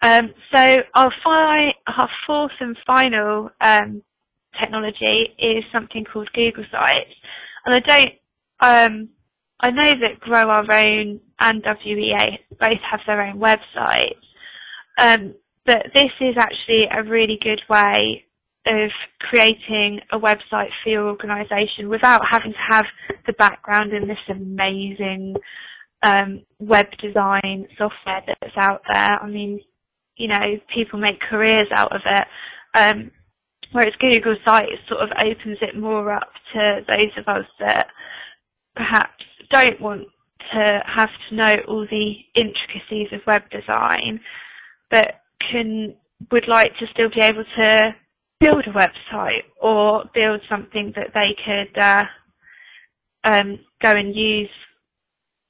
So our fourth and final technology is something called Google Sites, and I know that Grow Our Own and WEA both have their own websites, but this is actually a really good way of creating a website for your organisation without having to have the background in this amazing web design software that's out there. I mean, you know, people make careers out of it, whereas Google Sites sort of opens it more up to those of us that perhaps don't want to have to know all the intricacies of web design, but would like to still be able to build a website or build something that they could go and use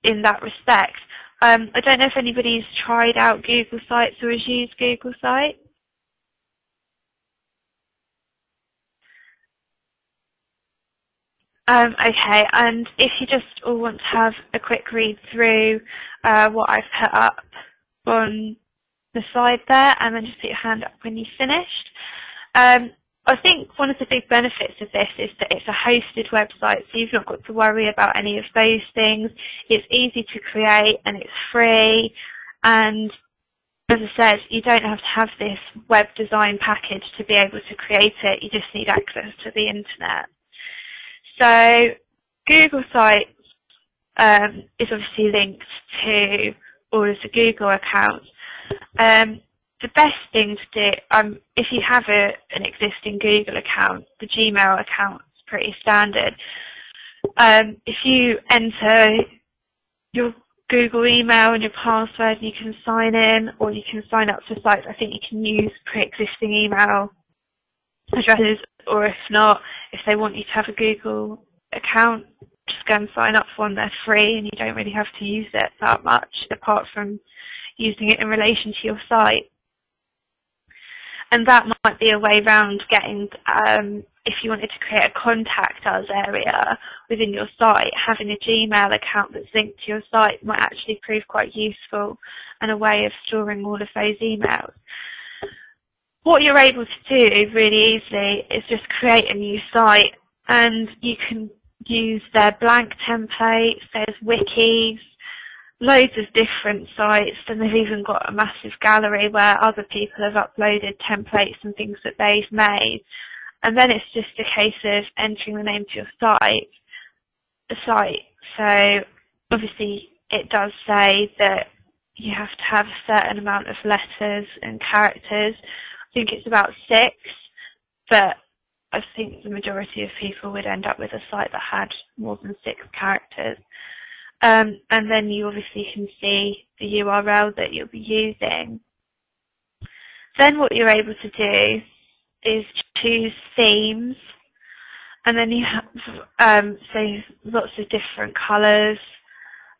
in that respect. I don't know if anybody's tried out Google Sites or has used Google Sites. Okay, and if you just all want to have a quick read through what I've put up on the slide there, and then just put your hand up when you've finished. I think one of the big benefits of this is that it's a hosted website, so you've not got to worry about any of those things. It's easy to create and it's free, and as I said, you don't have to have this web design package to be able to create it. You just need access to the internet. So Google Sites is obviously linked to all of the Google accounts. The best thing to do, if you have an existing Google account, the Gmail account's pretty standard. If you enter your Google email and your password, you can sign in, or you can sign up for sites. I think you can use pre-existing email addresses, or if not, if they want you to have a Google account, just go and sign up for one. They're free and you don't really have to use it that much apart from using it in relation to your site. And that might be a way around getting, if you wanted to create a contact us area within your site, having a Gmail account that's linked to your site might actually prove quite useful and a way of storing all of those emails. What you're able to do really easily is just create a new site, and you can use their blank templates, there's wikis, loads of different sites, and they've even got a massive gallery where other people have uploaded templates and things that they've made. And then it's just a case of entering the name of your site. So obviously it does say that you have to have a certain amount of letters and characters. I think it's about 6, but I think the majority of people would end up with a site that had more than 6 characters. And then you obviously can see the URL that you'll be using. Then what you're able to do is choose themes, and then you have lots of different colours.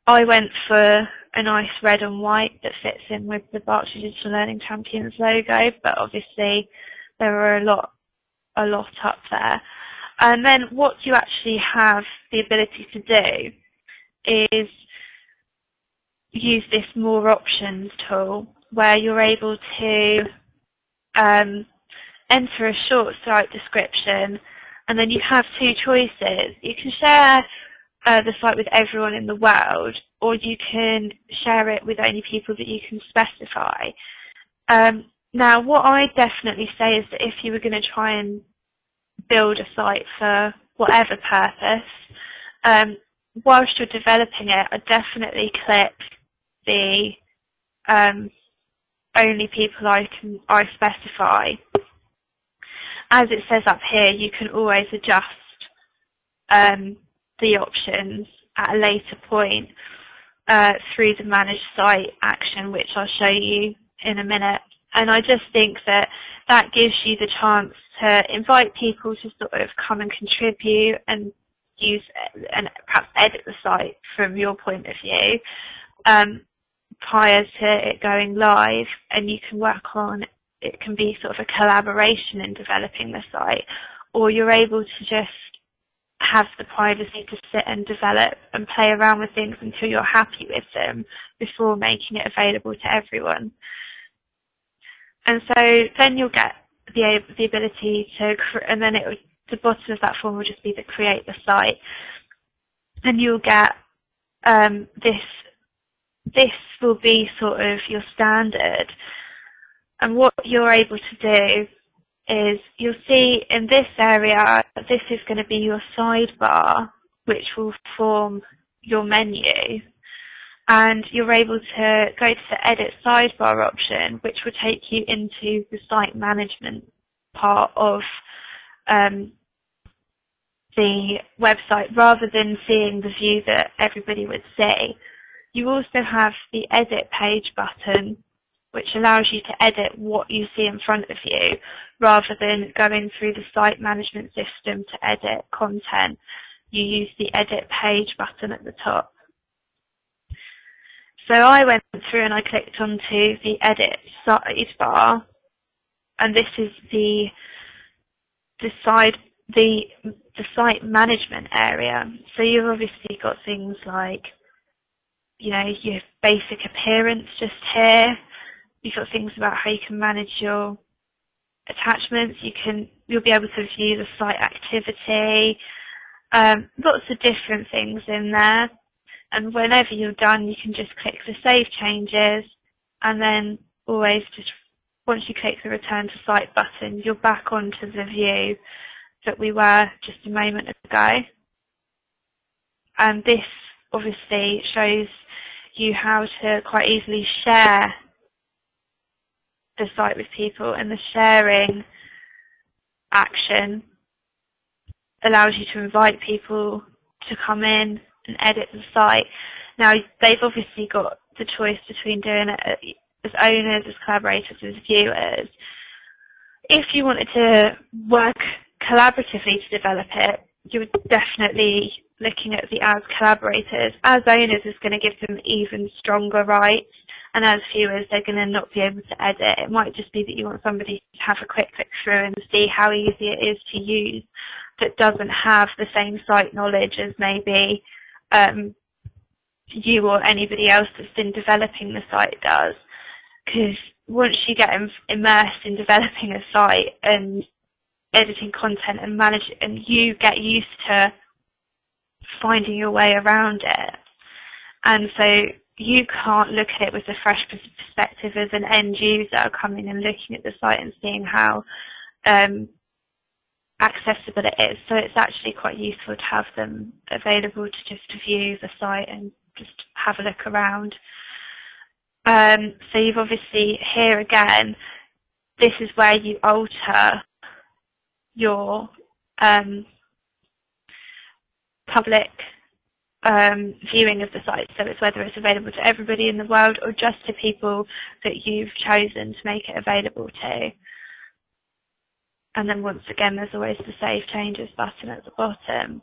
I went for a nice red and white that fits in with the Berkshire Digital Learning Champions logo, but obviously there are a lot up there. And then what you actually have the ability to do is use this More Options tool, where you're able to enter a short site description, and then you have 2 choices. You can share the site with everyone in the world, or you can share it with only people that you can specify. Now, what I definitely say is that if you were going to try and build a site for whatever purpose, whilst you're developing it, I definitely click the only people I specify. As it says up here, you can always adjust the options at a later point through the Manage Site action, which I'll show you in a minute. And I just think that gives you the chance to invite people to sort of come and contribute and use and perhaps edit the site from your point of view prior to it going live, and you can work on it. Can be sort of a collaboration in developing the site, or you're able to just have the privacy to sit and develop and play around with things until you're happy with them before making it available to everyone. And so then you'll get the ability to, and then the bottom of that form will just be the create the site, and you'll get this will be sort of your standard. And what you're able to do is you'll see in this area, this is going to be your sidebar, which will form your menu. And you're able to go to the edit sidebar option, which will take you into the site management part of the website, rather than seeing the view that everybody would see. You also have the edit page button, which allows you to edit what you see in front of you, rather than going through the site management system to edit content. You use the edit page button at the top. So I went through and I clicked onto the edit sidebar, and this is the site management area. So you've obviously got things like, you know, your basic appearance just here. You've got things about how you can manage your attachments. You'll be able to view the site activity. Lots of different things in there. And whenever you're done, you can just click the Save Changes, and then always just, once you click the Return to Site button, you're back onto the view that we were just a moment ago. And this obviously shows you how to quite easily share the site with people, and the sharing action allows you to invite people to come in and edit the site. Now, they've obviously got the choice between doing it as owners, as collaborators, as viewers. If you wanted to work collaboratively to develop it, you're definitely looking at the as collaborators. As owners is going to give them even stronger rights, and as viewers, they're going to not be able to edit. It might just be that you want somebody to have a quick click through and see how easy it is to use, that doesn't have the same site knowledge as maybe you or anybody else that's been developing the site does. Because once you get immersed in developing a site and editing content and and you get used to finding your way around it. And so you can't look at it with a fresh perspective as an end user coming and looking at the site and seeing how accessible it is. So it's actually quite useful to have them available to just view the site and just have a look around. So you've obviously, here again, this is where you alter your public viewing of the site. So it's whether it's available to everybody in the world or just to people that you've chosen to make it available to. And then once again, there's always the Save Changes button at the bottom.